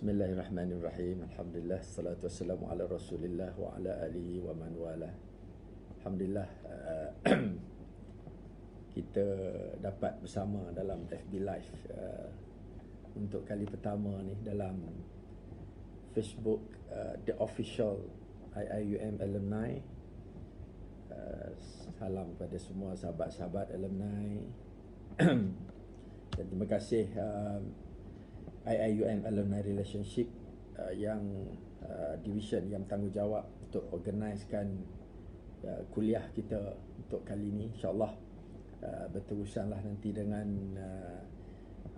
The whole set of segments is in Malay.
Bismillahirrahmanirrahim. Alhamdulillah, salatu wassalamu ala Rasulillah wa ala alihi wa man wala. Alhamdulillah, kita dapat bersama dalam FB Live untuk kali pertama ni dalam Facebook The Official IIUM Alumni. Salam kepada semua sahabat-sahabat alumni. Dan terima kasih IIUM Alumni Relationship yang division yang tanggungjawab untuk organisekan kuliah kita untuk kali ini. InsyaAllah berterusanlah nanti dengan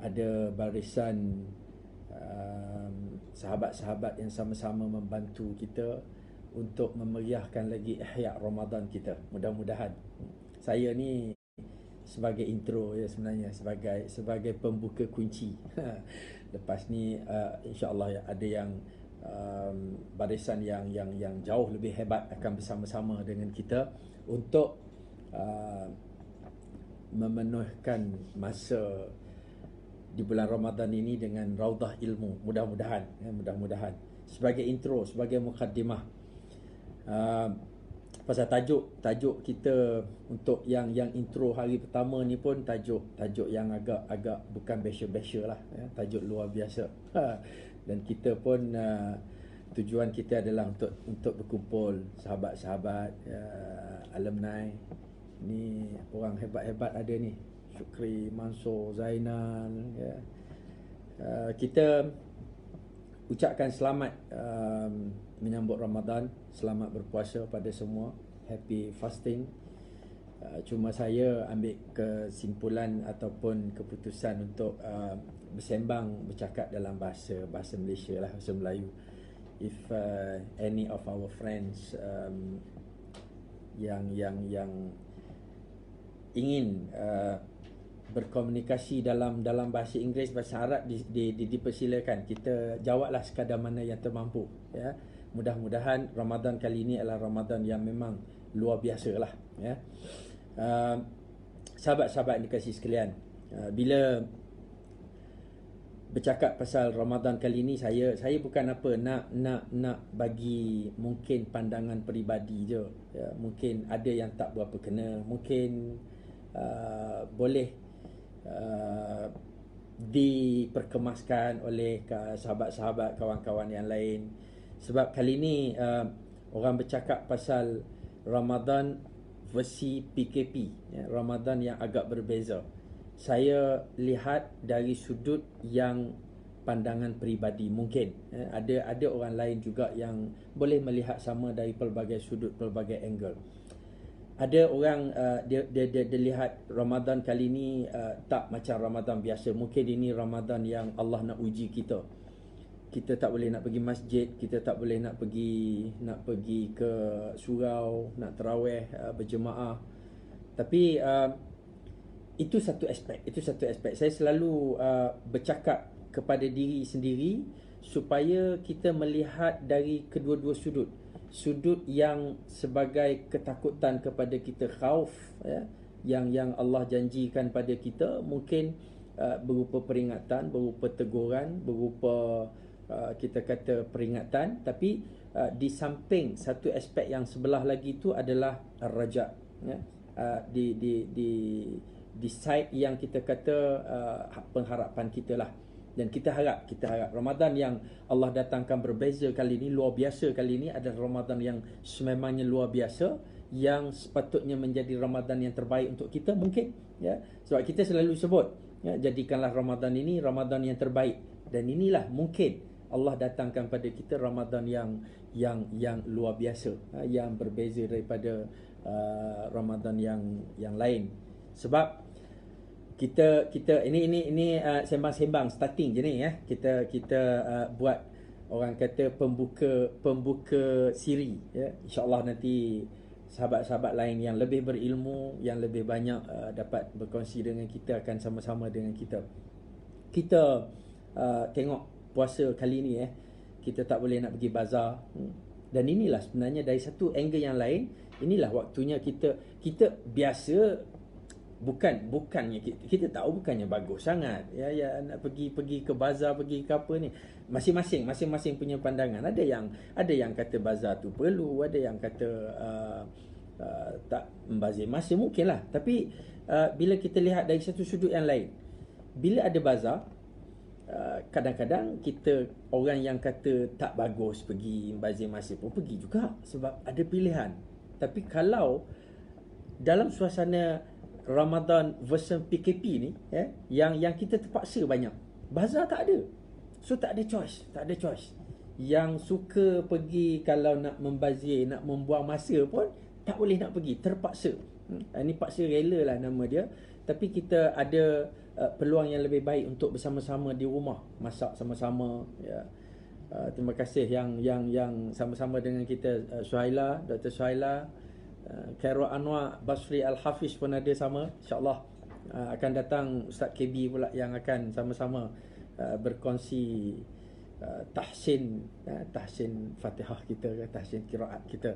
ada barisan sahabat-sahabat yang sama-sama membantu kita untuk memeriahkan lagi ihya Ramadan kita. Mudah-mudahan saya ni sebagai intro ya, sebenarnya sebagai pembuka kunci. Lepas ni insya-Allah ada yang barisan yang jauh lebih hebat akan bersama-sama dengan kita untuk memenuhkan masa di bulan Ramadan ini dengan raudah ilmu. Mudah-mudahan ya, mudah-mudahan sebagai intro, sebagai mukadimah. Pasal tajuk kita untuk yang intro hari pertama ni pun tajuk yang agak bukan biasa-biasa lah ya, tajuk luar biasa. Dan kita pun tujuan kita adalah untuk berkumpul sahabat-sahabat alumni. Ni orang hebat-hebat ada ni, Syukri, Mansur, Zainal ya. Kita ucapkan selamat menyambut Ramadan, selamat berpuasa pada semua, happy fasting. Cuma saya ambil kesimpulan ataupun keputusan untuk bercakap dalam bahasa Malaysia lah, bahasa Melayu. If any of our friends yang ingin berkomunikasi dalam bahasa Inggeris, bahasa Arab dipersilakan. Kita jawablah sekadar mana yang termampu ya. Mudah-mudahan Ramadan kali ini adalah Ramadan yang memang luar biasa lah ya. Sahabat-sahabat yang dikasihi sekalian, bila bercakap pasal Ramadan kali ini, saya bukan apa nak bagi mungkin pandangan peribadi je ya. Mungkin ada yang tak berapa kena, mungkin boleh diperkemaskan oleh sahabat-sahabat, kawan-kawan yang lain. Sebab kali ni orang bercakap pasal Ramadan versi PKP ya, Ramadan yang agak berbeza. Saya lihat dari sudut yang pandangan peribadi. Mungkin ada orang lain juga yang boleh melihat sama dari pelbagai sudut, pelbagai angle. Ada orang dia lihat Ramadan kali ni tak macam Ramadan biasa. Mungkin ini Ramadan yang Allah nak uji kita. Kita tak boleh nak pergi masjid, kita tak boleh nak pergi ke surau, nak tarawih berjemaah. Tapi itu satu aspek. Saya selalu bercakap kepada diri sendiri supaya kita melihat dari kedua-dua sudut. Sudut yang sebagai ketakutan kepada kita, khauf ya, yang Allah janjikan pada kita, mungkin berupa peringatan, berupa teguran, berupa kita kata peringatan. Tapi di samping satu aspek yang sebelah lagi itu adalah raja ya. Di side yang kita kata pengharapan kita lah. Dan kita harap Ramadan yang Allah datangkan berbeza kali ini, luar biasa kali ini, adalah Ramadan yang sememangnya luar biasa, yang sepatutnya menjadi Ramadan yang terbaik untuk kita mungkin ya. Sebab kita selalu sebut ya, jadikanlah Ramadan ini Ramadan yang terbaik. Dan inilah mungkin Allah datangkan pada kita Ramadan yang luar biasa, yang berbeza daripada Ramadan yang lain. Sebab kita ini sembang-sembang starting je ni ya. Kita buat orang kata pembuka siri ya. InsyaAllah nanti sahabat-sahabat lain yang lebih berilmu, yang lebih banyak dapat berkongsi dengan kita, akan sama-sama dengan kita. Kita tengok puasa kali ni kita tak boleh nak pergi bazar. Dan inilah sebenarnya dari satu angle yang lain, inilah waktunya kita biasa bukannya kita tahu bukannya bagus sangat ya nak pergi ke bazar, pergi ke apa ni, masing-masing punya pandangan. Ada yang kata bazar tu perlu, ada yang kata tak membazir masa, mungkinlah. Tapi bila kita lihat dari satu sudut yang lain, bila ada bazar, kadang-kadang kita, orang yang kata tak bagus pergi membazir masa pun pergi juga sebab ada pilihan. Tapi kalau dalam suasana Ramadan version PKP ni, yang kita terpaksa banyak, bazar tak ada, so tak ada choice. Yang suka pergi, kalau nak membazir, nak membuang masa pun tak boleh nak pergi, terpaksa. Ini paksa rela lah nama dia. Tapi kita ada peluang yang lebih baik untuk bersama-sama di rumah, masak sama-sama, ya. Terima kasih yang sama-sama dengan kita, Suhaila, Dr. Suhaila, Khairul Anwar Basri Al-Hafiz pun ada sama. InsyaAllah akan datang Ustaz KB pula yang akan sama-sama berkongsi tahsin Fatihah kita, tahsin qiraat kita.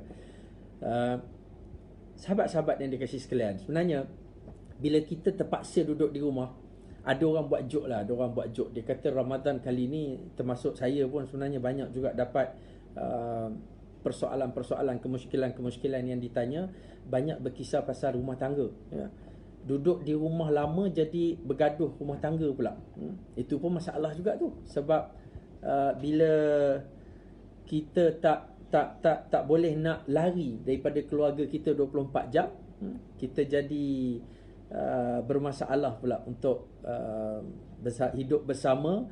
Sahabat-sahabat yang dikasihi sekalian, sebenarnya bila kita terpaksa duduk di rumah, ada orang buat joke lah, dia kata Ramadan kali ni, termasuk saya pun sebenarnya banyak juga dapat persoalan-persoalan, kemusykilan yang ditanya, banyak berkisar pasal rumah tangga, ya. Duduk di rumah lama jadi bergaduh rumah tangga pula. Itu pun masalah juga tu. Sebab bila kita tak boleh nak lari daripada keluarga kita 24 jam, kita jadi bermasalah pula untuk hidup bersama,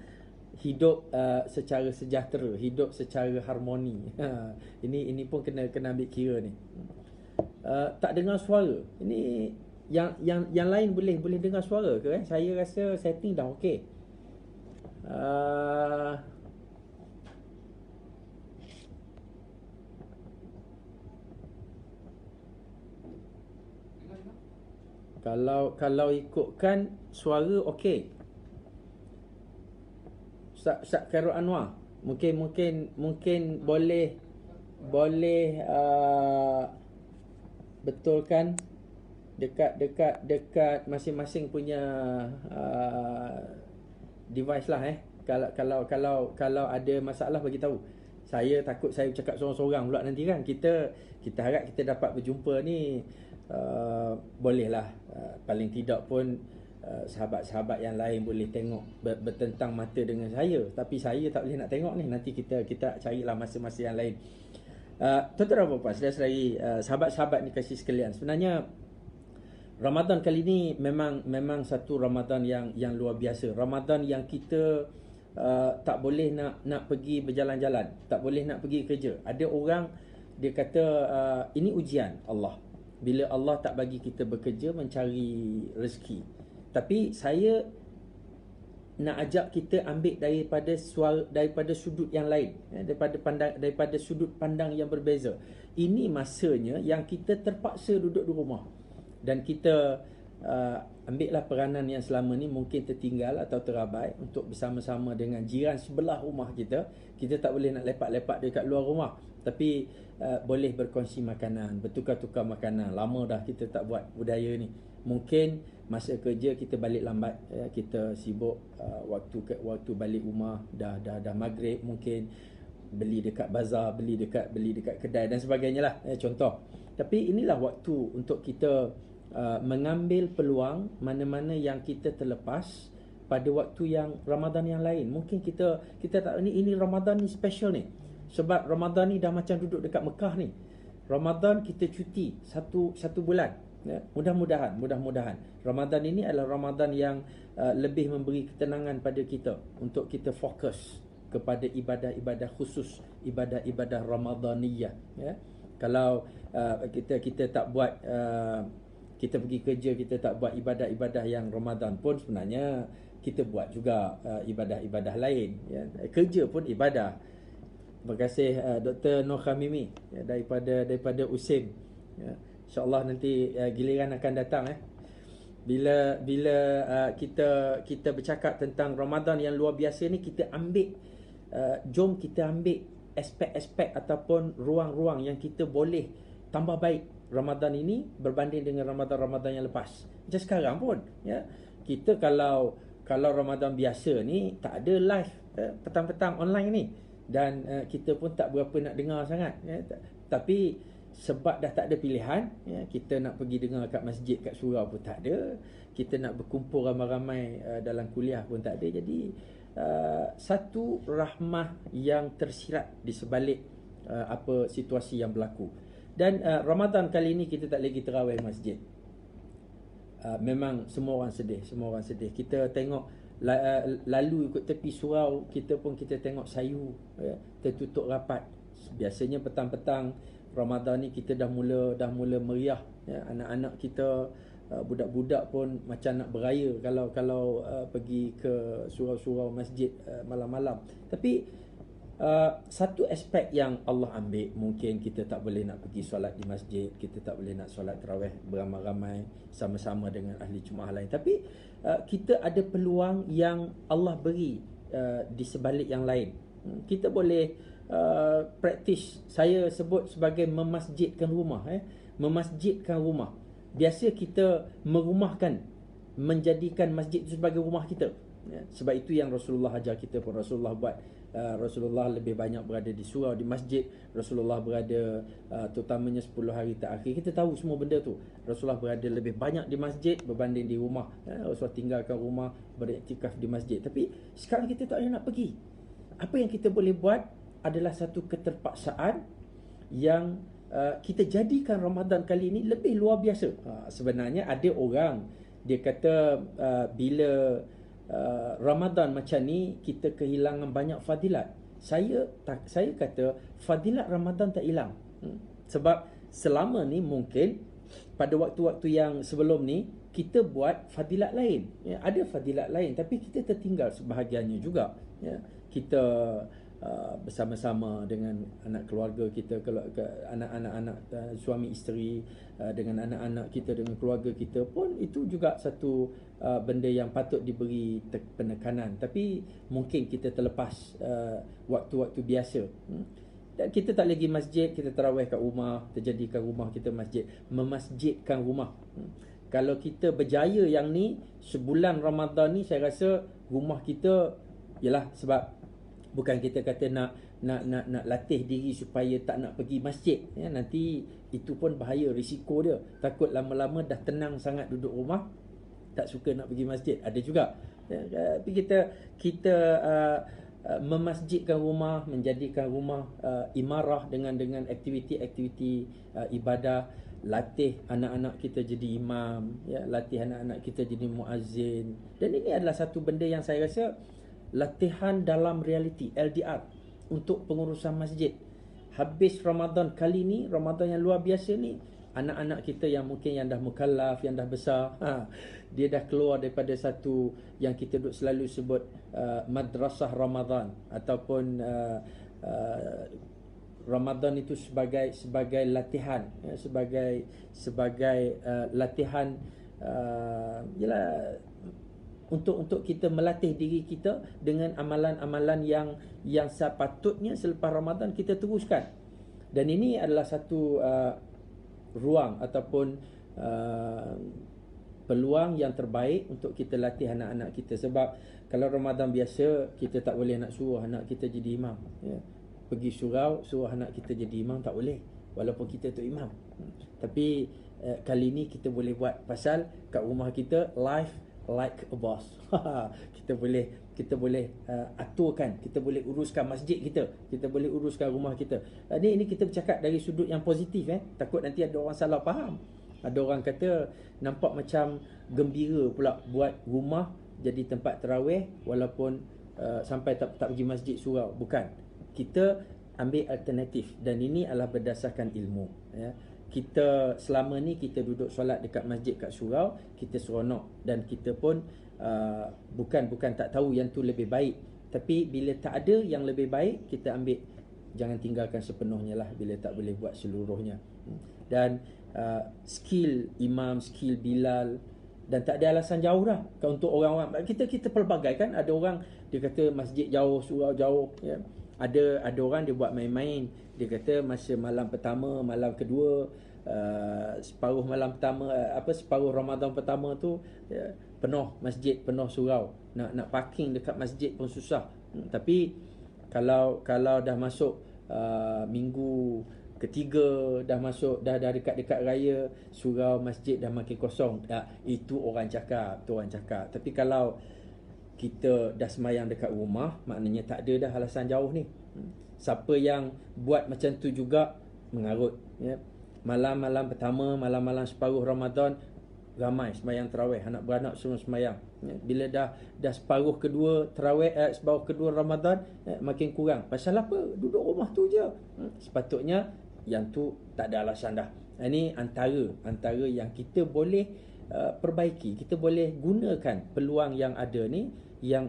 hidup secara sejahtera, hidup secara harmoni. Ini pun kena ambil kira ni. Tak dengar suara. Ini yang lain boleh dengar suara ke? Saya rasa setting dah okey. Kalau ikutkan suara okey. Ustaz Khairul Anwar, mungkin boleh betulkan dekat masing-masing punya device lah. Kalau ada masalah bagi tahu. Saya takut saya cakap sorang-sorang pula nanti kan. Kita harap kita dapat berjumpa ni, bolehlah, paling tidak pun sahabat-sahabat yang lain boleh tengok bertentang mata dengan saya. Tapi saya tak boleh nak tengok ni. Nanti kita carilah masa-masa yang lain. Tuan-tuan dan puan-puan, saudara-saudari, sahabat-sahabat ni kasih sekalian, sebenarnya Ramadan kali ni memang satu Ramadan yang luar biasa. Ramadan yang kita tak boleh nak pergi berjalan-jalan, tak boleh nak pergi kerja. Ada orang dia kata ini ujian Allah. Bila Allah tak bagi kita bekerja mencari rezeki. Tapi saya nak ajak kita ambil daripada sudut yang lain, daripada sudut pandang yang berbeza. Ini masanya yang kita terpaksa duduk di rumah, dan kita ambillah peranan yang selama ni mungkin tertinggal atau terabai untuk bersama-sama dengan jiran sebelah rumah kita. Kita tak boleh nak lepak-lepak dekat luar rumah, tapi boleh berkongsi makanan, bertukar-tukar makanan. Lama dah kita tak buat budaya ni. Mungkin masa kerja kita balik lambat, kita sibuk, waktu balik rumah dah maghrib, mungkin beli dekat bazar, beli dekat kedai dan sebagainya lah, contoh. Tapi inilah waktu untuk kita mengambil peluang mana-mana yang kita terlepas pada waktu yang Ramadan yang lain. Mungkin kita tak, ini Ramadan ni special ni, sebab Ramadan ni dah macam duduk dekat Mekah ni. Ramadan kita cuti satu bulan, ya. Mudah-mudahan Ramadan ini adalah Ramadan yang lebih memberi ketenangan pada kita untuk kita fokus kepada ibadah-ibadah khusus, ibadah-ibadah Ramadaniyah, ya. Kalau kita tak buat, kita pergi kerja, kita tak buat ibadah-ibadah yang Ramadan pun, sebenarnya kita buat juga ibadah-ibadah lain, ya. Kerja pun ibadah. Terima kasih Dr. Nur Khamimi, ya, daripada USIM, ya. InsyaAllah nanti giliran akan datang, bila kita bercakap tentang Ramadan yang luar biasa ni, kita ambil jom kita ambil aspek-aspek ataupun ruang-ruang yang kita boleh tambah baik Ramadan ini berbanding dengan Ramadan-Ramadan yang lepas. Macam sekarang pun, ya. Kita kalau Ramadan biasa ni tak ada live petang-petang online ni, dan kita pun tak berapa nak dengar sangat, ya. Tapi sebab dah tak ada pilihan, ya, kita nak pergi dengar kat masjid, kat surau pun tak ada, kita nak berkumpul ramai-ramai dalam kuliah pun tak ada. Jadi satu rahmah yang tersirat di sebalik apa situasi yang berlaku. Dan Ramadan kali ini kita tak lagi tarawih masjid. Memang semua orang sedih. Kita tengok lalu ikut tepi surau, kita tengok sayu, ya, tertutup rapat. Biasanya petang-petang Ramadan ni kita dah mula meriah, ya. Anak-anak kita, budak-budak pun macam nak beraya kalau pergi ke surau-surau masjid malam-malam. Tapi satu aspek yang Allah ambil, mungkin kita tak boleh nak pergi solat di masjid, kita tak boleh nak solat tarawih beramai-ramai sama-sama dengan ahli jemaah lain, tapi kita ada peluang yang Allah beri di sebalik yang lain. Kita boleh praktis, saya sebut sebagai memasjidkan rumah. Memasjidkan rumah. Biasa kita merumahkan, menjadikan masjid itu sebagai rumah kita, ya. Sebab itu yang Rasulullah ajar kita pun. Rasulullah buat, Rasulullah lebih banyak berada di surau, di masjid. Rasulullah berada terutamanya 10 hari terakhir, kita tahu semua benda tu. Rasulullah berada lebih banyak di masjid berbanding di rumah, ya. Rasulullah tinggalkan rumah, beriktikaf di masjid. Tapi sekarang kita tak boleh nak pergi. Apa yang kita boleh buat adalah satu keterpaksaan yang kita jadikan Ramadan kali ini lebih luar biasa. Sebenarnya ada orang dia kata bila Ramadan macam ni kita kehilangan banyak fadilat. Saya kata fadilat Ramadan tak hilang. Sebab selama ni mungkin pada waktu-waktu yang sebelum ni kita buat fadilat lain, ya, ada fadilat lain, tapi kita tertinggal sebahagiannya juga, ya. Kita bersama-sama dengan anak keluarga kita, anak-anak suami isteri, dengan anak-anak kita, dengan keluarga kita pun, itu juga satu benda yang patut diberi penekanan. Tapi mungkin kita terlepas waktu-waktu biasa, dan kita tak lagi masjid, kita tarawih kat rumah, terjadikan rumah kita masjid, memasjidkan rumah. Kalau kita berjaya yang ni, sebulan Ramadan ni, saya rasa rumah kita, yalah, sebab bukan kita kata nak latih diri supaya tak nak pergi masjid, ya. Nanti itu pun bahaya, risiko dia. Takut lama-lama dah tenang sangat duduk rumah, tak suka nak pergi masjid. Ada juga, ya. Tapi kita memasjidkan rumah, menjadikan rumah imarah dengan aktiviti-aktiviti ibadah. Latih anak-anak kita jadi imam, ya. Latih anak-anak kita jadi muazzin. Dan ini adalah satu benda yang saya rasa latihan dalam realiti, LDR, untuk pengurusan masjid. Habis Ramadan kali ni, Ramadan yang luar biasa ni, anak-anak kita yang mungkin yang dah mukallaf, yang dah besar, dia dah keluar daripada satu yang kita duk selalu sebut madrasah Ramadan, ataupun Ramadan itu sebagai latihan, ya, sebagai latihan, yalah, untuk kita melatih diri kita dengan amalan-amalan yang sepatutnya selepas Ramadan kita teruskan. Dan ini adalah satu ruang ataupun peluang yang terbaik untuk kita latih anak-anak kita. Sebab kalau Ramadan biasa, kita tak boleh nak suruh anak kita jadi imam, ya. Pergi surau, suruh anak kita jadi imam, tak boleh, walaupun kita tu imam. Tapi kali ni kita boleh buat, pasal kat rumah kita live like a boss. kita boleh aturkan, kita boleh uruskan masjid kita boleh uruskan rumah kita. Ini kita bercakap dari sudut yang positif, takut nanti ada orang salah faham. Ada orang kata nampak macam gembira pula buat rumah jadi tempat tarawih walaupun sampai tak pergi masjid surau. Bukan, kita ambil alternatif, dan ini adalah berdasarkan ilmu, ya. Kita selama ni kita duduk solat dekat masjid, kat surau, kita seronok, dan kita pun bukan tak tahu yang tu lebih baik. Tapi bila tak ada yang lebih baik, kita ambil, jangan tinggalkan sepenuhnya lah bila tak boleh buat seluruhnya. Dan skill imam, skill Bilal, dan tak ada alasan jauh dah. Untuk orang-orang kita pelbagai kan, ada orang dia kata masjid jauh, surau jauh, ya. Ada orang dia buat main-main. Dia kata masa malam pertama, malam kedua, separuh malam pertama, separuh Ramadan pertama tu penuh masjid, penuh surau. Nak parking dekat masjid pun susah. Tapi kalau dah masuk minggu ketiga, dah masuk dah dekat-dekat raya, surau masjid dah makin kosong. Itu orang cakap, Tapi kalau kita dah semayang dekat rumah, maknanya tak ada dah alasan jauh ni. Siapa yang buat macam tu juga mengarut, ya. Malam-malam pertama, malam-malam separuh Ramadan, ramai semayang tarawih, anak beranak semua semayang, ya. Bila dah separuh kedua tarawih, separuh kedua Ramadan, makin kurang. Pasal apa? Duduk rumah tu je. Sepatutnya yang tu tak ada alasan dah. Ini antara yang kita boleh perbaiki. Kita boleh gunakan peluang yang ada ni, yang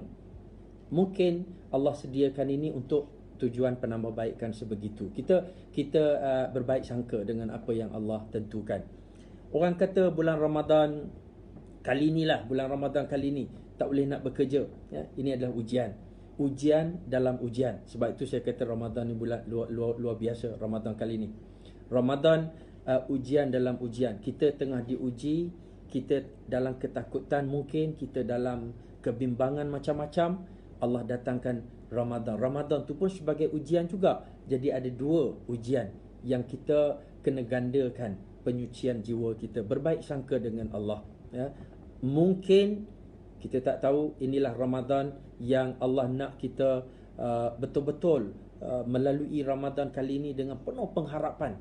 mungkin Allah sediakan ini untuk tujuan penambahbaikan sebegitu. Kita berbaik sangka dengan apa yang Allah tentukan. Orang kata bulan Ramadan kali ni tak boleh nak bekerja, ya. Ini adalah ujian dalam ujian. Sebab itu saya kata Ramadan ni bulan luar biasa. Ramadan kali ni Ramadan, ujian dalam ujian. Kita tengah diuji, kita dalam ketakutan, mungkin kita dalam kebimbangan macam-macam. Allah datangkan Ramadan tu pun sebagai ujian juga. Jadi ada dua ujian yang kita kena gandakan penyucian jiwa kita, berbaik sangka dengan Allah, ya. Mungkin kita tak tahu inilah Ramadan yang Allah nak kita betul-betul melalui Ramadan kali ini dengan penuh pengharapan.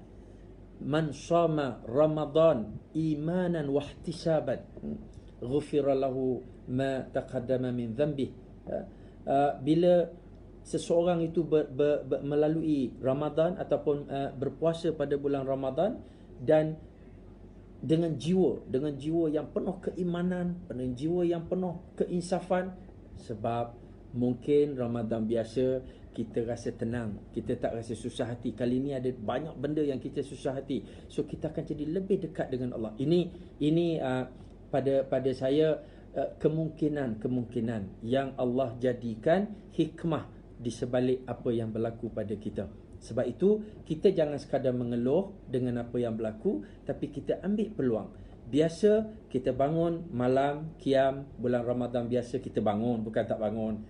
Man shama Ramadan imanan wa ihtisaban ghufira lahu ma taqaddama min dhanbi. Bila seseorang itu melalui Ramadan ataupun berpuasa pada bulan Ramadan, dan dengan jiwa yang penuh keimanan, dengan jiwa yang penuh keinsafan. Sebab mungkin Ramadan biasa kita rasa tenang, kita tak rasa susah hati. Kali ni ada banyak benda yang kita susah hati, so kita akan jadi lebih dekat dengan Allah. Ini pada saya kemungkinan yang Allah jadikan hikmah di sebalik apa yang berlaku pada kita. Sebab itu kita jangan sekadar mengeluh dengan apa yang berlaku, tapi kita ambil peluang. Biasa kita bangun malam qiyam bulan Ramadan, biasa kita bangun, bukan tak bangun.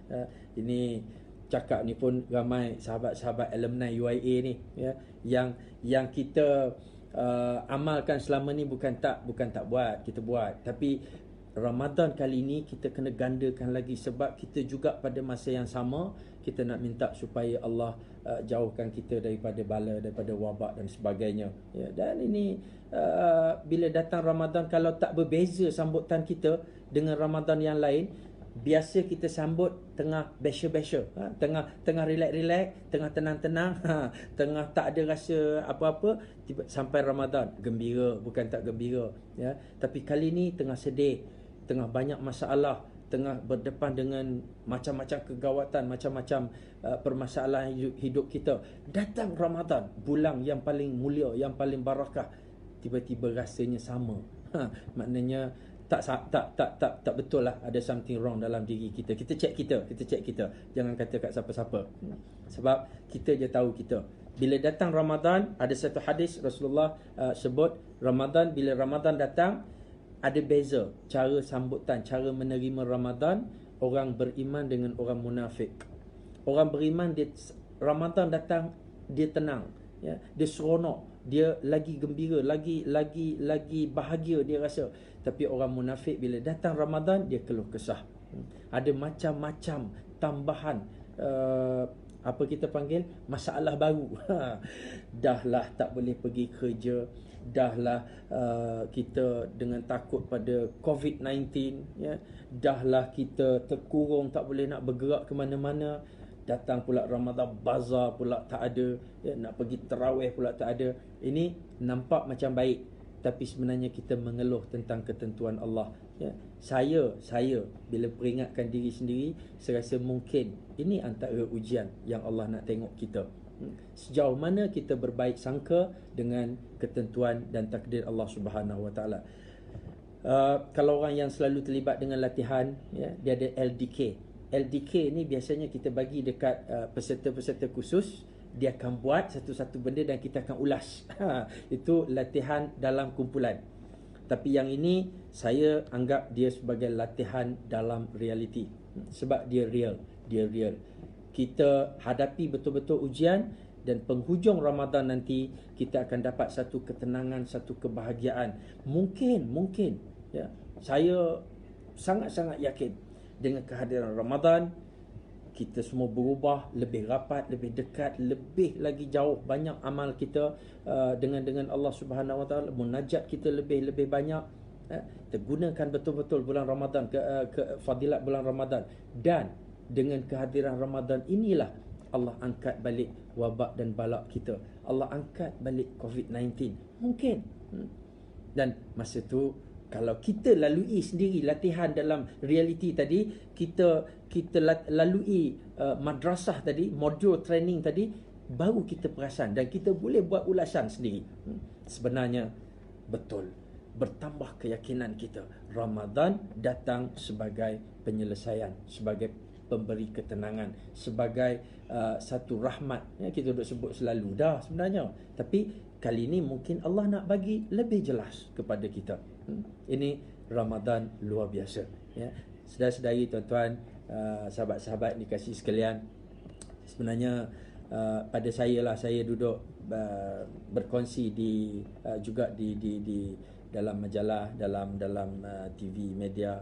Ini cakap ni pun ramai sahabat-sahabat alumni UIA ni, ya, yang kita amalkan selama ni, bukan tak buat, kita buat. Tapi Ramadan kali ni kita kena gandakan lagi, sebab kita juga pada masa yang sama kita nak minta supaya Allah jauhkan kita daripada bala, daripada wabak dan sebagainya, ya. Dan ini bila datang Ramadan, kalau tak berbeza sambutan kita dengan Ramadan yang lain, biasa kita sambut tengah besya-besya, tengah relax-relax, tengah tenang-tenang, tengah tak ada rasa apa-apa. Sampai Ramadan gembira, bukan tak gembira, ya. Tapi kali ni tengah sedih, tengah banyak masalah, tengah berdepan dengan macam-macam kegawatan, macam-macam permasalahan hidup kita. Datang Ramadan, bulan yang paling mulia, yang paling barakah, tiba-tiba rasanya sama. Maknanya tak betul lah, ada something wrong dalam diri kita. Kita check kita. Jangan kata kat siapa-siapa. Sebab kita je tahu kita. Bila datang Ramadan, ada satu hadis Rasulullah sebut, bila Ramadan datang, ada beza cara sambutan, cara menerima Ramadan orang beriman dengan orang munafik. Orang beriman, dia Ramadan datang, dia tenang, ya, dia seronok, dia lagi gembira, lagi bahagia dia rasa. Tapi orang munafik bila datang Ramadan, dia keluh kesah. Ada macam-macam tambahan apa kita panggil masalah baru. Dahlah tak boleh pergi kerja, dahlah kita dengan takut pada COVID-19, ya. Dahlah kita terkurung, tak boleh nak bergerak ke mana-mana. Datang pula Ramadan, bazar pula tak ada, ya, nak pergi tarawih pula tak ada. Ini nampak macam baik, tapi sebenarnya kita mengeluh tentang ketentuan Allah, ya. Saya bila peringatkan diri sendiri, saya rasa mungkin ini antara ujian yang Allah nak tengok kita. Sejauh mana kita berbaik sangka dengan ketentuan dan takdir Allah Subhanahu Wa Taala. Kalau orang yang selalu terlibat dengan latihan, ya, dia ada LDK ni biasanya kita bagi dekat peserta-peserta khusus dia akan buat satu-satu benda dan kita akan ulas. Itu latihan dalam kumpulan. Tapi yang ini saya anggap dia sebagai latihan dalam realiti. Sebab dia real. Kita hadapi betul-betul ujian, dan penghujung Ramadan nanti kita akan dapat satu ketenangan, satu kebahagiaan. Mungkin ya, saya sangat-sangat yakin dengan kehadiran Ramadan kita semua berubah, lebih rapat, lebih dekat, lebih lagi jauh banyak amal kita dengan Allah Subhanahu Wa Taala, munajat kita lebih banyak. Kita gunakan betul-betul bulan Ramadan, ke fadilat bulan Ramadan, dan dengan kehadiran Ramadan inilah Allah angkat balik wabak dan balak kita. Allah angkat balik COVID-19. Mungkin. Dan masa tu kalau kita lalui sendiri latihan dalam realiti tadi, kita lalui madrasah tadi, modul training tadi, baru kita perasan dan kita boleh buat ulasan sendiri. Sebenarnya betul. Bertambah keyakinan kita. Ramadan datang sebagai penyelesaian, sebagai pemberi ketenangan, sebagai satu rahmat. Ya, kita duduk sebut selalu dah sebenarnya. Tapi kali ini mungkin Allah nak bagi lebih jelas kepada kita. Ini Ramadan luar biasa. Ya. Saudara-saudari, tuan-tuan, sahabat-sahabat dikasihi sekalian, sebenarnya pada saya duduk berkongsi juga di dalam majalah, dalam TV media.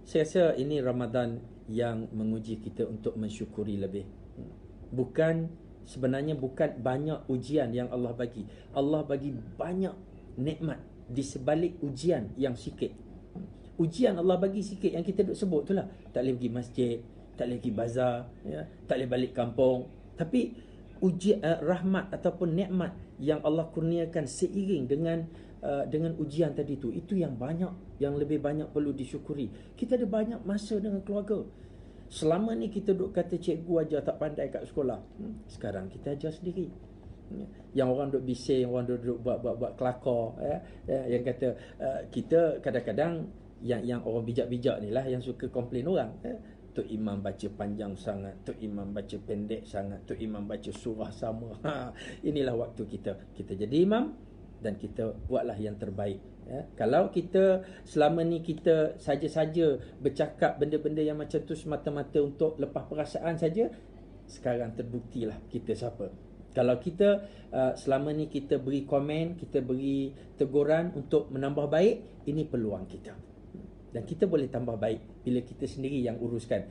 Saya rasa ini Ramadan yang menguji kita untuk mensyukuri lebih. Sebenarnya bukan banyak ujian yang Allah bagi. Allah bagi banyak nikmat di sebalik ujian yang sikit. Ujian Allah bagi sikit yang kita duk sebut tu lah. Tak boleh pergi masjid, tak boleh pergi bazar, ya, tak boleh balik kampung. Tapi rahmat ataupun nikmat yang Allah kurniakan seiring dengan ujian tadi tu, itu yang banyak, yang lebih banyak perlu disyukuri. Kita ada banyak masa dengan keluarga. Selama ni kita duk kata cikgu ajar tak pandai kat sekolah. Sekarang kita ajar sendiri. Yang orang duk bising, orang duk buat kelakar, ya. Yang kata kita kadang-kadang yang orang bijak-bijak ni lah yang suka komplain orang. Tok Imam baca panjang sangat, Tok Imam baca pendek sangat, Tok Imam baca surah sama. Inilah waktu kita jadi imam dan kita buatlah yang terbaik. Ya. Kalau kita selama ni kita saja-saja bercakap benda-benda yang macam tu semata-mata untuk lepas perasaan saja, sekarang terbuktilah kita siapa. Kalau kita selama ni kita beri komen, kita beri teguran untuk menambah baik, ini peluang kita. Dan kita boleh tambah baik bila kita sendiri yang uruskan.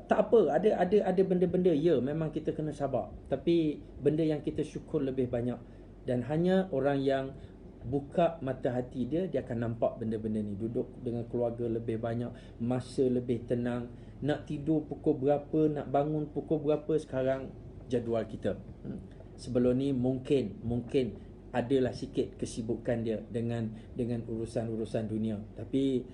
Tak apa, ada benda-benda, ya memang kita kena sabar. Tapi benda yang kita syukur lebih banyak. Dan hanya orang yang buka mata hati dia akan nampak benda-benda ni. Duduk dengan keluarga lebih banyak, masa lebih tenang. Nak tidur pukul berapa, nak bangun pukul berapa, sekarang jadual kita. Sebelum ni mungkin adalah sikit kesibukan dia dengan urusan-urusan dunia. Tapi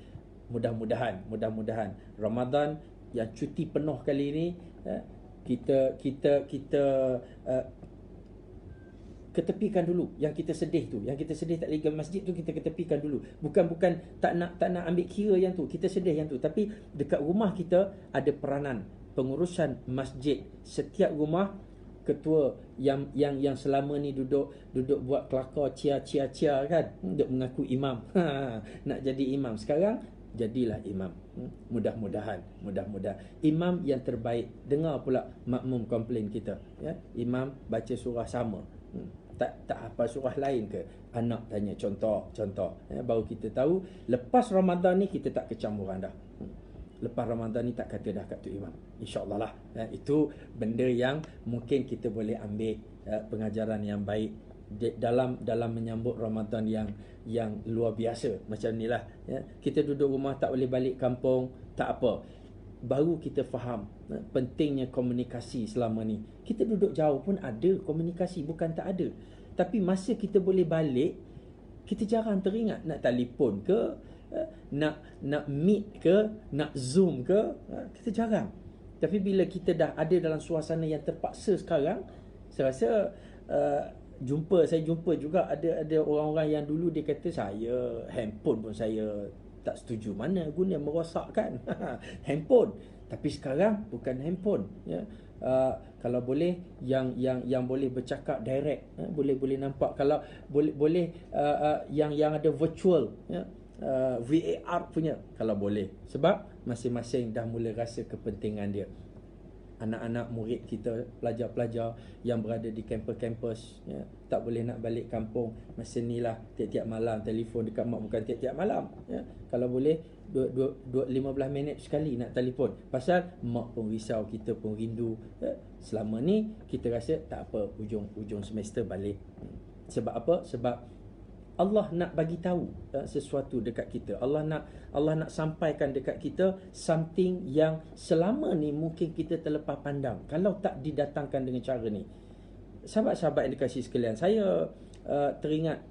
mudah-mudahan Ramadan yang cuti penuh kali ini, kita ketepikan dulu yang kita sedih tu. Yang kita sedih tak pergi ke masjid tu, kita ketepikan dulu. Bukan tak nak ambil kira yang tu. Kita sedih yang tu. Tapi dekat rumah kita ada peranan pengurusan masjid. Setiap rumah ketua yang selama ni duduk buat kelakar cia kan, duduk mengaku imam. Nak jadi imam. Sekarang jadilah imam. Mudah-mudahan imam yang terbaik. Dengar pula makmum komplain kita, ya, imam baca surah sama. Tak apa surah lain ke? Anak tanya contoh, ya, baru kita tahu. Lepas Ramadan ni kita tak kecamburan dah. Lepas Ramadan ni tak kata dah kat tu imam, InsyaAllah lah, ya. Itu benda yang mungkin kita boleh ambil, ya, pengajaran yang baik dalam menyambut Ramadan yang luar biasa macam ni lah, ya. Kita duduk rumah tak boleh balik kampung, tak apa. Baru kita faham pentingnya komunikasi selama ni. Kita duduk jauh pun ada komunikasi, bukan tak ada. Tapi masa kita boleh balik, kita jarang teringat nak telefon ke, nak meet ke, nak zoom ke, kita jarang. Tapi bila kita dah ada dalam suasana yang terpaksa sekarang, saya rasa saya jumpa juga ada orang-orang yang dulu dia kata, saya handphone pun saya tak setuju. Mana guna merosakkan handphone. Tapi sekarang bukan handphone, ya. Kalau boleh yang boleh bercakap direct, boleh nampak. Kalau boleh yang ada virtual, ya, VAR punya, kalau boleh. Sebab masing-masing dah mula rasa kepentingan dia. Anak-anak murid kita, pelajar-pelajar yang berada di kampus-kampus, ya, tak boleh nak balik kampung. Masa ni lah tiap-tiap malam telefon dekat mak, bukan tiap-tiap malam, ya. Kalau boleh 15 minit sekali nak telefon. Pasal mak pun risau, kita pun rindu, ya. Selama ni kita rasa tak apa, ujung semester balik. Sebab apa? Sebab Allah nak bagi tahu sesuatu dekat kita. Allah nak sampaikan dekat kita something yang selama ni mungkin kita terlepas pandang kalau tak didatangkan dengan cara ni. Sahabat-sahabat yang dikasihi sekalian, saya teringat,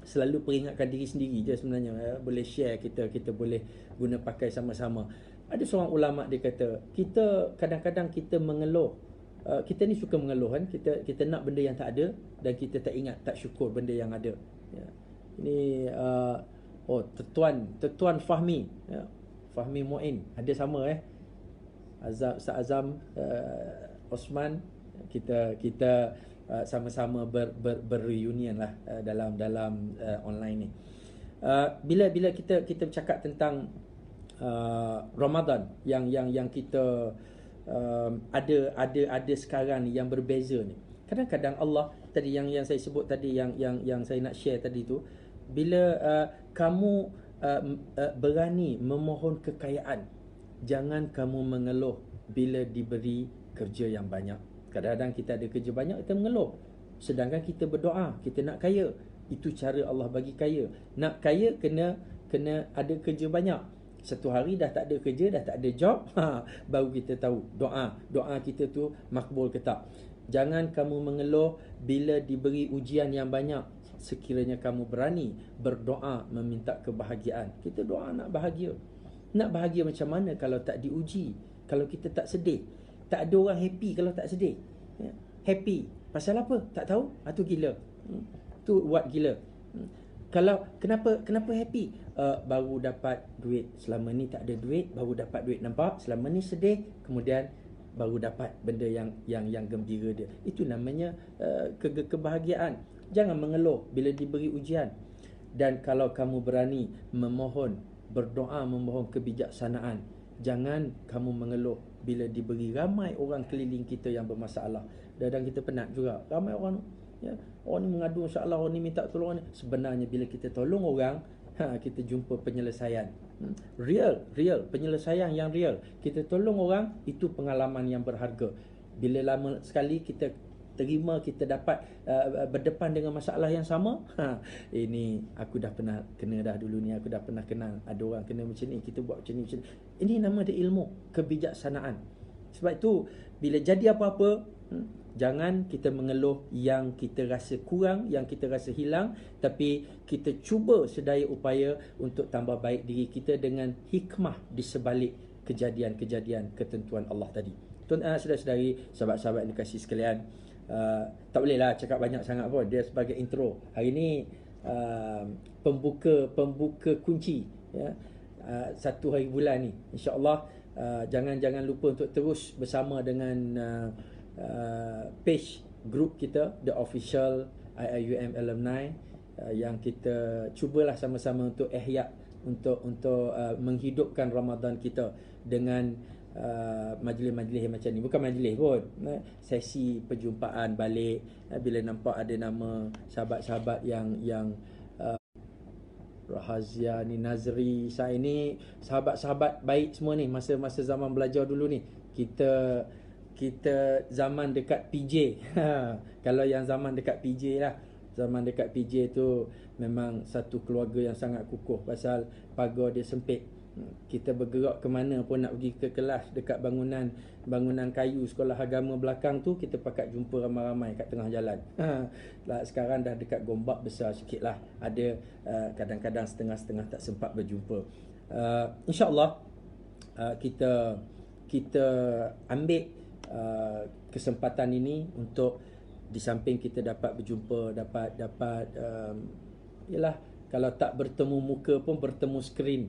selalu peringatkan diri sendiri je sebenarnya, boleh share, kita boleh guna pakai sama-sama. Ada seorang ulama, dia kata, kita kadang-kadang kita mengeluh. Kita ni suka mengeluh kan, kita nak benda yang tak ada dan kita tak ingat, tak syukur benda yang ada. Ya. Ini Tuan Fahmi, ya. Fahmi Muin ada sama, Ustaz Azam, Osman, kita sama-sama berreunion lah dalam online ni. Bila kita bercakap tentang Ramadan yang kita ada sekarang ni, yang berbeza ni. Kadang-kadang Allah tadi yang saya sebut tadi, yang saya nak share tadi tu, bila kamu berani memohon kekayaan, jangan kamu mengeluh bila diberi kerja yang banyak. Kadang-kadang kita ada kerja banyak, kita mengeluh. Sedangkan kita berdoa, kita nak kaya. Itu cara Allah bagi kaya. Nak kaya kena ada kerja banyak. Satu hari dah tak ada kerja, dah tak ada job, baru kita tahu doa kita tu makbul ke tak. Jangan kamu mengeluh bila diberi ujian yang banyak. Sekiranya kamu berani berdoa meminta kebahagiaan. Kita doa nak bahagia. Nak bahagia macam mana kalau tak diuji? Kalau kita tak sedih? Tak ada orang happy kalau tak sedih. Happy pasal apa? Tak tahu? Itu gila. Tu buat gila. Kalau kenapa happy? Baru dapat duit. Selama ni tak ada duit, baru dapat duit. Nampak? Selama ni sedih, kemudian baru dapat benda yang gembira dia. Itu namanya kebahagiaan. Jangan mengeluh bila diberi ujian. Dan kalau kamu berani memohon, berdoa memohon kebijaksanaan, jangan kamu mengeluh bila diberi. Ramai orang keliling kita yang bermasalah. Kadang kita penat juga. Ramai orang, ya, orang ni mengadu masalah, orang ni minta tolong ni. Sebenarnya bila kita tolong orang, kita jumpa penyelesaian. Real penyelesaian yang real. Kita tolong orang, itu pengalaman yang berharga. Bila lama sekali kita terima, kita dapat berdepan dengan masalah yang sama, ini aku dah pernah kena dah dulu ni, aku dah pernah kenal ada orang kena macam ni, kita buat macam ni. Ini nama dia ilmu, kebijaksanaan. Sebab itu bila jadi apa-apa, jangan kita mengeluh yang kita rasa kurang, yang kita rasa hilang, tapi kita cuba sedaya upaya untuk tambah baik diri kita dengan hikmah di sebalik kejadian-kejadian ketentuan Allah tadi. Tuan, saudara-saudari, sahabat-sahabat yang dikasihi sekalian, tak bolehlah cakap banyak sangat pun, dia sebagai intro. Hari ni pembuka kunci, ya, satu hari bulan ni, insya-Allah. Jangan lupa untuk terus bersama dengan page group kita, The Official IIUM Alumni, yang kita cubalah sama-sama untuk ihya, untuk menghidupkan Ramadan kita dengan majlis-majlis macam ni. Bukan majlis pun, sesi perjumpaan balik. Bila nampak ada nama sahabat-sahabat yang Rahazia ni, Nazri, saya ni sahabat-sahabat baik semua ni. Masa zaman belajar dulu ni, kita zaman dekat PJ. Kalau yang zaman dekat PJ lah, zaman dekat PJ tu memang satu keluarga yang sangat kukuh. Pasal pagar dia sempit, kita bergerak ke mana pun nak pergi ke kelas dekat bangunan kayu sekolah agama belakang tu, kita pakat jumpa ramai-ramai kat tengah jalan. Sekarang dah dekat Gombak besar sikit lah, ada kadang-kadang setengah-setengah tak sempat berjumpa. InsyaAllah kita ambil kesempatan ini untuk, di samping kita dapat berjumpa, dapat Kalau tak bertemu muka pun bertemu skrin,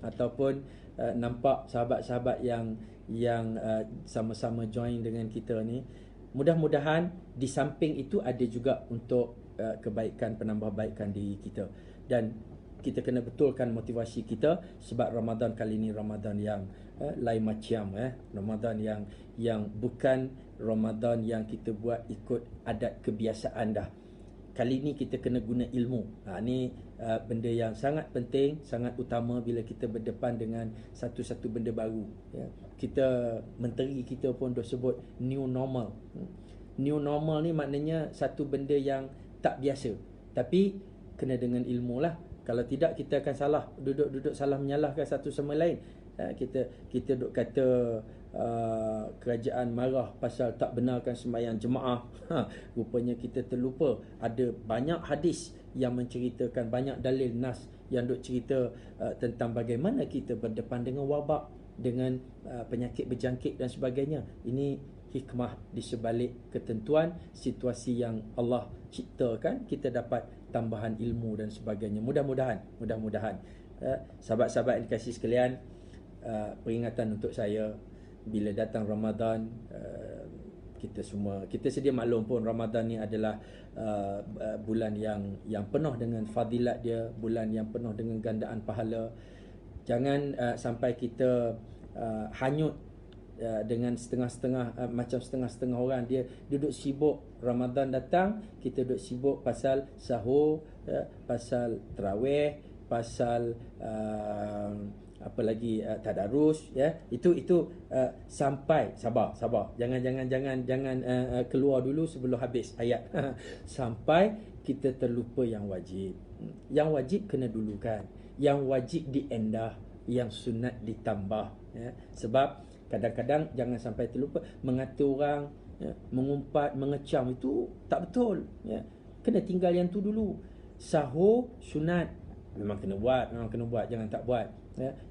ataupun nampak sahabat-sahabat yang sama-sama join dengan kita ni. Mudah-mudahan di samping itu ada juga untuk kebaikan, penambahbaikan diri kita. Dan kita kena betulkan motivasi kita, sebab Ramadan kali ini Ramadan yang lain macam, Ramadan yang bukan Ramadan yang kita buat ikut adat kebiasaan dah. Kali ni kita kena guna ilmu. Ni benda yang sangat penting, sangat utama bila kita berdepan dengan satu-satu benda baru. Kita, menteri kita pun dah sebut new normal. New normal ni maknanya satu benda yang tak biasa. Tapi kena dengan ilmu lah. Kalau tidak, kita akan salah, duduk salah menyalahkan satu sama lain. Kita duk kata kerajaan marah pasal tak benarkan sembahyang jemaah. Rupanya kita terlupa ada banyak hadis yang menceritakan, banyak dalil nas yang duk cerita tentang bagaimana kita berdepan dengan wabak, dengan penyakit berjangkit dan sebagainya. Ini hikmah di sebalik ketentuan situasi yang Allah ciptakan, kita dapat tambahan ilmu dan sebagainya. Mudah-mudahan sahabat-sahabat yang dikasihi sekalian, peringatan untuk saya, bila datang Ramadan, kita sedia maklum pun Ramadan ni adalah bulan yang penuh dengan fadilat dia, bulan yang penuh dengan gandaan pahala. Jangan sampai kita hanyut dengan setengah-setengah, macam setengah-setengah orang dia duduk sibuk. Ramadan datang, kita duduk sibuk pasal sahur, pasal tarawih, pasal apa lagi, tadarus, itu sampai sabar jangan keluar dulu sebelum habis ayat. Sampai kita terlupa yang wajib. Yang wajib kena dulukan, yang wajib diendah, yang sunat ditambah, sebab kadang-kadang jangan sampai terlupa. Mengata orang, mengumpat, mengecam, itu tak betul, kena tinggal yang tu dulu. Sahur sunat, memang kena buat, jangan tak buat.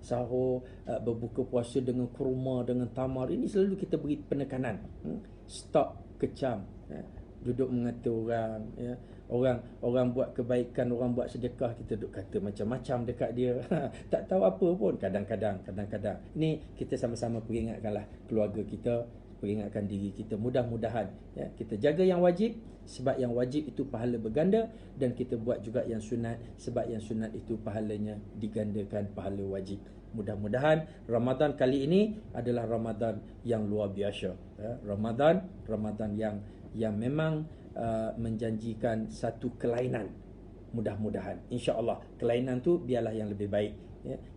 Sahur, berbuka puasa dengan kurma, dengan tamar, ini selalu kita beri penekanan. Stop kecam, duduk mengata orang, orang buat kebaikan, orang buat sedekah, kita duduk kata macam-macam dekat dia. Tak tahu apa pun. Kadang-kadang ni kita sama-sama peringatkanlah keluarga kita, peringatkan diri kita. Mudah-mudahan kita jaga yang wajib, sebab yang wajib itu pahala berganda, dan kita buat juga yang sunat, sebab yang sunat itu pahalanya digandakan pahala wajib. Mudah-mudahan Ramadan kali ini adalah Ramadan yang luar biasa, Ramadan yang memang menjanjikan satu kelainan. Mudah-mudahan, insya-Allah kelainan tu biarlah yang lebih baik.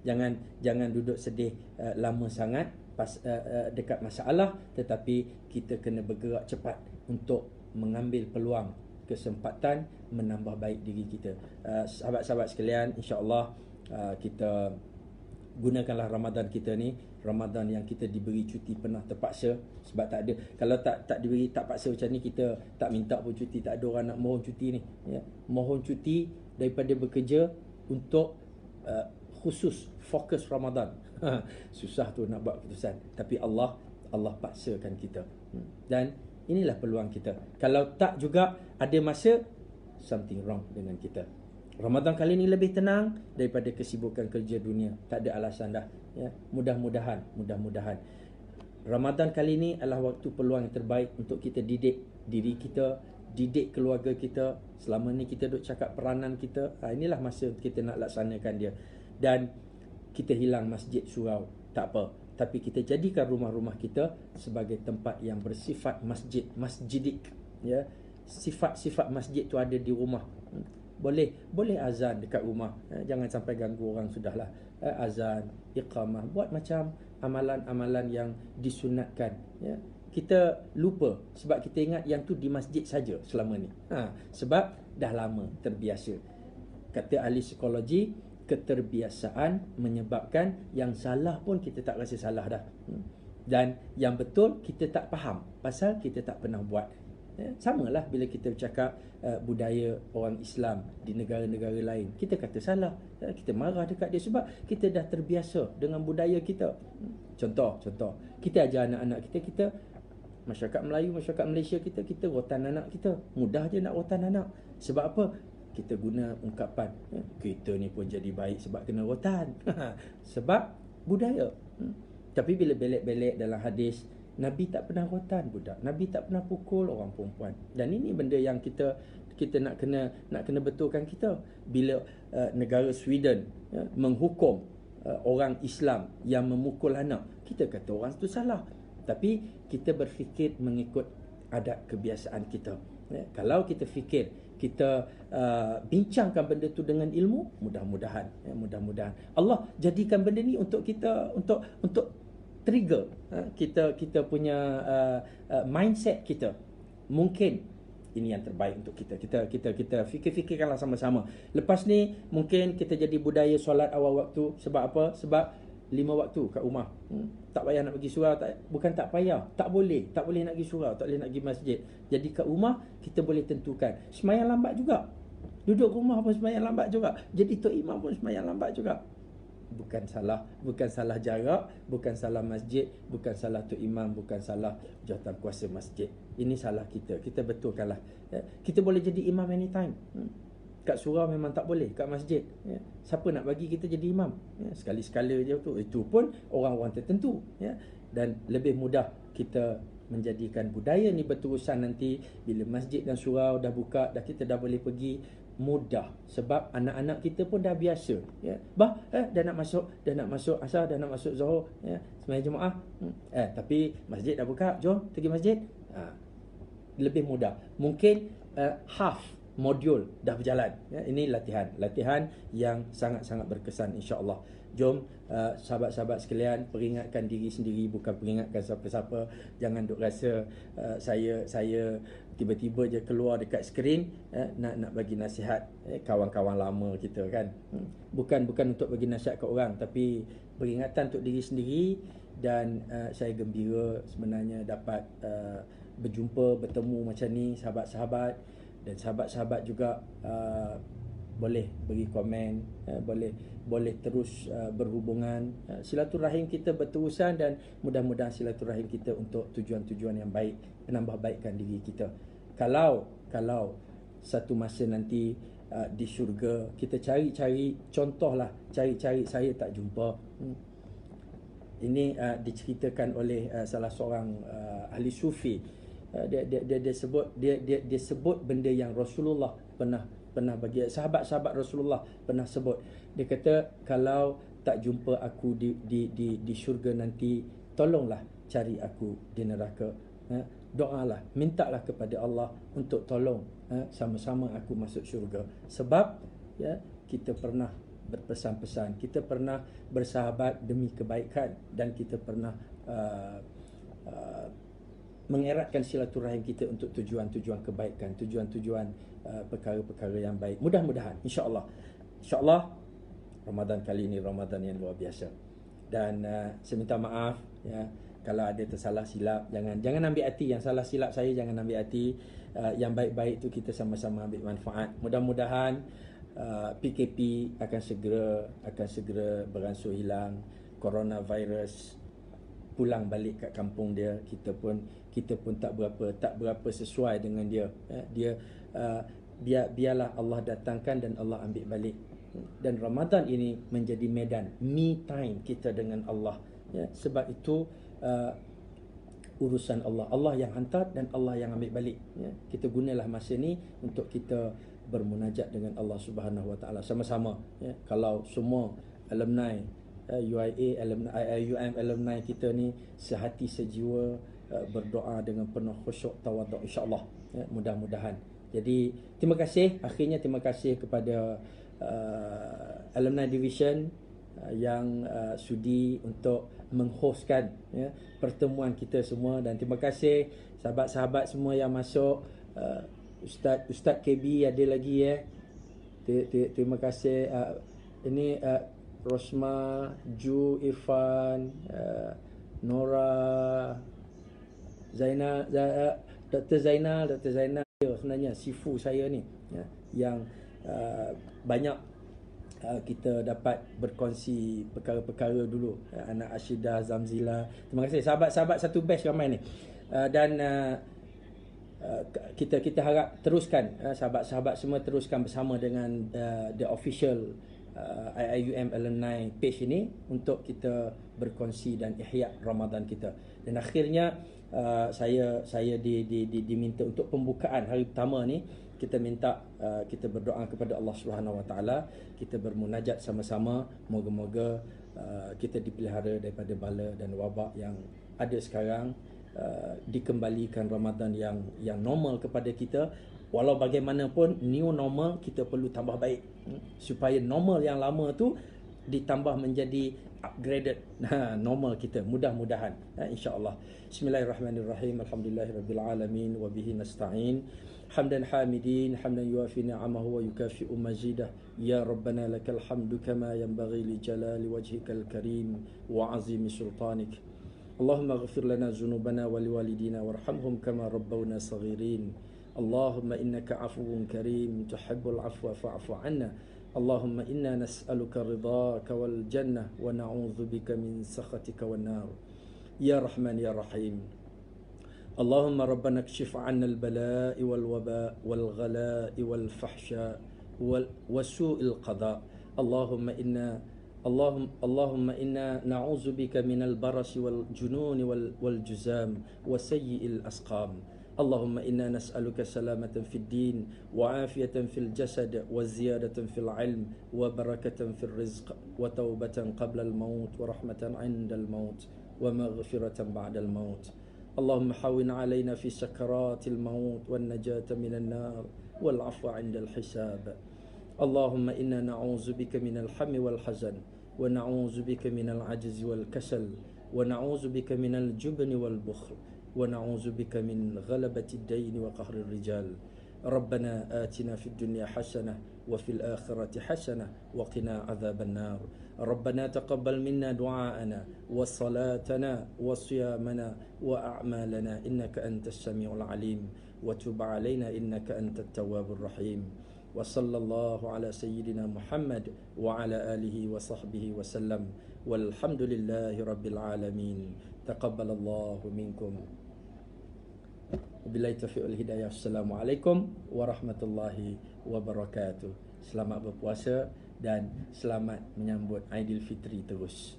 Jangan duduk sedih lama sangat dekat masalah, tetapi kita kena bergerak cepat untuk mengambil peluang, kesempatan menambah baik diri kita. Sahabat-sahabat sekalian, insya-Allah kita gunakanlah Ramadan kita ni, Ramadan yang kita diberi cuti penuh terpaksa, sebab tak ada, kalau tak diberi tak paksa macam ni, kita tak minta pun cuti, tak ada orang nak mohon cuti ni, mohon cuti daripada bekerja untuk khusus fokus Ramadan. Susah tu nak buat keputusan, tapi Allah paksakan kita. Dan inilah peluang kita. Kalau tak juga ada masa, something wrong dengan kita. Ramadan kali ni lebih tenang daripada kesibukan kerja dunia. Tak ada alasan dah. Mudah-mudahan Ramadan kali ni adalah waktu peluang yang terbaik untuk kita didik diri kita, didik keluarga kita. Selama ni kita duk cakap peranan kita, inilah masa kita nak laksanakan dia. Dan kita hilang masjid surau, tak apa, tapi kita jadikan rumah-rumah kita sebagai tempat yang bersifat masjidik. Sifat-sifat masjid tu ada di rumah. Boleh azan dekat rumah, jangan sampai ganggu orang, sudahlah. Azan, iqamah, buat macam amalan-amalan yang disunatkan. Kita lupa sebab kita ingat yang tu di masjid saja selama ni. Sebab dah lama terbiasa. Kata ahli psikologi, keterbiasaan menyebabkan yang salah pun kita tak rasa salah dah. Dan yang betul kita tak faham pasal kita tak pernah buat. Samalah bila kita bercakap budaya orang Islam di negara-negara lain, kita kata salah, kita marah dekat dia sebab kita dah terbiasa dengan budaya kita. Contoh, kita ajar anak-anak kita masyarakat Melayu, masyarakat Malaysia kita rotan anak kita, mudah je nak rotan anak. Sebab apa? kita guna ungkapan kita ni pun jadi baik sebab kena rotan. Sebab budaya. Tapi bila belik-belik dalam hadis, Nabi tak pernah rotan budak, Nabi tak pernah pukul orang perempuan. Dan ini benda yang kita nak kena betulkan kita. Bila negara Sweden menghukum orang Islam yang memukul anak, kita kata orang tu salah. Tapi kita berfikir mengikut adat kebiasaan kita. Kalau kita fikir kita bincangkan benda tu dengan ilmu, mudah-mudahan Allah jadikan benda ni untuk kita, untuk trigger kita punya mindset kita. Mungkin ini yang terbaik untuk kita fikirkanlah sama-sama. Lepas ni mungkin kita jadi budaya solat awal waktu. Sebab apa? Sebab 5 waktu kat rumah. Tak payah nak pergi surau, bukan tak payah, tak boleh nak pergi surau, tak boleh nak pergi masjid. Jadi kat rumah kita boleh tentukan. Sembahyang lambat juga. Duduk rumah pun sembahyang lambat juga. Jadi tok imam pun sembahyang lambat juga. Bukan salah jarak, bukan salah masjid, bukan salah tok imam, bukan salah jawatan kuasa masjid. Ini salah kita. Kita betulkanlah. Kita boleh jadi imam anytime. Kat surau memang tak boleh, kat masjid. Siapa nak bagi kita jadi imam? Sekali-sekala je tu. Itu pun orang-orang tertentu. Dan lebih mudah kita menjadikan budaya ni berterusan nanti. Bila masjid dan surau dah buka, kita dah boleh pergi, mudah. Sebab anak-anak kita pun dah biasa. Dah nak masuk asar, dah nak masuk zuhur, sembahyang Jumaat. Tapi masjid dah buka, jom pergi masjid. Lebih mudah. Mungkin half modul dah berjalan. Ini latihan yang sangat-sangat berkesan, insya-Allah. Jom sahabat-sahabat sekalian, peringatkan diri sendiri, bukan peringatkan siapa-siapa. Jangan duk rasa saya tiba-tiba je keluar dekat skrin nak bagi nasihat kawan-kawan lama kita kan. Bukan untuk bagi nasihat kat orang, tapi peringatan untuk diri sendiri. Dan saya gembira sebenarnya dapat bertemu macam ni sahabat-sahabat. Dan sahabat-sahabat juga boleh beri komen, boleh terus berhubungan. Silaturahim kita berterusan dan mudah-mudahan silaturahim kita untuk tujuan-tujuan yang baik, menambah baikkan diri kita. Kalau satu masa nanti di syurga, kita cari-cari, contohlah, cari-cari saya tak jumpa. Ini diceritakan oleh salah seorang ahli sufi. Dia sebut benda yang Rasulullah pernah bagi, sahabat-sahabat Rasulullah pernah sebut. Dia kata, kalau tak jumpa aku di syurga nanti, tolonglah cari aku di neraka. Doalah, mintalah kepada Allah untuk tolong sama-sama aku masuk syurga. Sebab kita pernah berpesan-pesan, kita pernah bersahabat demi kebaikan, dan kita pernah mengeratkan silaturahim kita untuk tujuan-tujuan kebaikan, tujuan-tujuan perkara-perkara yang baik. Mudah-mudahan, insya-Allah Ramadan kali ini Ramadan yang luar biasa. Dan saya minta maaf kalau ada tersalah silap, jangan ambil hati. Yang salah silap saya jangan ambil hati. Yang baik-baik tu kita sama-sama ambil manfaat. Mudah-mudahan PKP akan segera beransur hilang. Coronavirus pulang balik kat kampung dia. Kita pun tak berapa sesuai dengan dia. Biarlah Allah datangkan dan Allah ambil balik. Dan Ramadan ini menjadi medan me time kita dengan Allah. Sebab itu urusan Allah yang hantar dan Allah yang ambil balik. Kita gunalah masa ni untuk kita bermunajat dengan Allah Subhanahu Wa Taala sama-sama. Kalau semua alumni UIA alumni, IIUM alumni kita ni sehati sejiwa berdoa dengan penuh khusyuk tawaduk, insya-Allah. Mudah-mudahan. Jadi terima kasih, akhirnya terima kasih kepada alumni division yang sudi untuk menghostkan pertemuan kita semua. Dan terima kasih sahabat-sahabat semua yang masuk. Ustaz KB ada lagi terima kasih. Ini Rosma, Ju, Irfan, Nora, Zainal, Dr. Zainal sebenarnya sifu saya ni, yang banyak kita dapat berkongsi perkara-perkara dulu. Anak Ashidah, Zamzila, terima kasih sahabat-sahabat satu batch ramai ni. Dan kita harap teruskan, sahabat-sahabat semua teruskan bersama dengan the official IIUM alumni page ini untuk kita berkongsi dan ihya Ramadan kita. Dan akhirnya saya diminta untuk pembukaan hari pertama ni, kita minta kita berdoa kepada Allah Subhanahu Wa Taala, kita bermunajat sama-sama, moga-moga kita dipelihara daripada bala dan wabak yang ada sekarang, dikembalikan Ramadan yang normal kepada kita. Walau bagaimanapun, new normal kita perlu tambah baik, supaya normal yang lama tu ditambah menjadi upgraded normal kita, mudah-mudahan, insya-Allah. Bismillahirrahmanirrahim. Alhamdulillahirabbil alamin wa bihi nasta'in. Hamdan hamidin, hamdan yuafi ni'amahu wa yukafi'u mazidah. Ya Rabbana lakal hamdu kama yanbaghi li jalali wajhikal karim wa 'azimi sultanik. Allahumma ighfir lana dhunubana wa liwalidina warhamhum kama rabbawna saghirin. Allahumma innaka 'afuwwun karim tuhibbul 'afwa fa'fu 'anna. Allahumma inna nas'aluka ridhaka wal jannah wa na'udzu bika min sakhatika wan nar. Ya Rahman ya Rahim. Allahumma rabbana kshif 'anna al-bala'i wal waba' wal ghala'i wal fahsha' wa su'il qada'. اللهم إنا نعوذ بك من البرص والجنون والجزام وسيء الأسقام. اللهم إنا نسألك سلامة في الدين وعافية في الجسد وزيادة في العلم وبركة في الرزق وتوبة قبل الموت ورحمة عند الموت ومغفرة بعد الموت. اللهم حاون علينا في سكرات الموت والنجاة من النار والعفو عند الحساب. اللهم إنا نعوذ بك من الهم والحزن ونعوذ بك من العجز والكسل ونعوذ بك من الجبن والبخل ونعوذ بك من غلبة الدين وقهر الرجال. ربنا آتنا في الدنيا حسنة وفي الآخرة حسنة وقنا عذاب النار. ربنا تقبل منا دعاءنا وصلاتنا وصيامنا وأعمالنا إنك أنت السميع العليم وتب علينا إنك أنت التواب الرحيم. وصلى الله على سيدنا محمد وعلى آله وصحبه وسلم والحمد لله رب العالمين. تقبل الله منكم. Wabillahi taufiq wal hidayah. Assalamualaikum warahmatullahi wabarakatuh. Selamat berpuasa dan selamat menyambut Aidilfitri terus.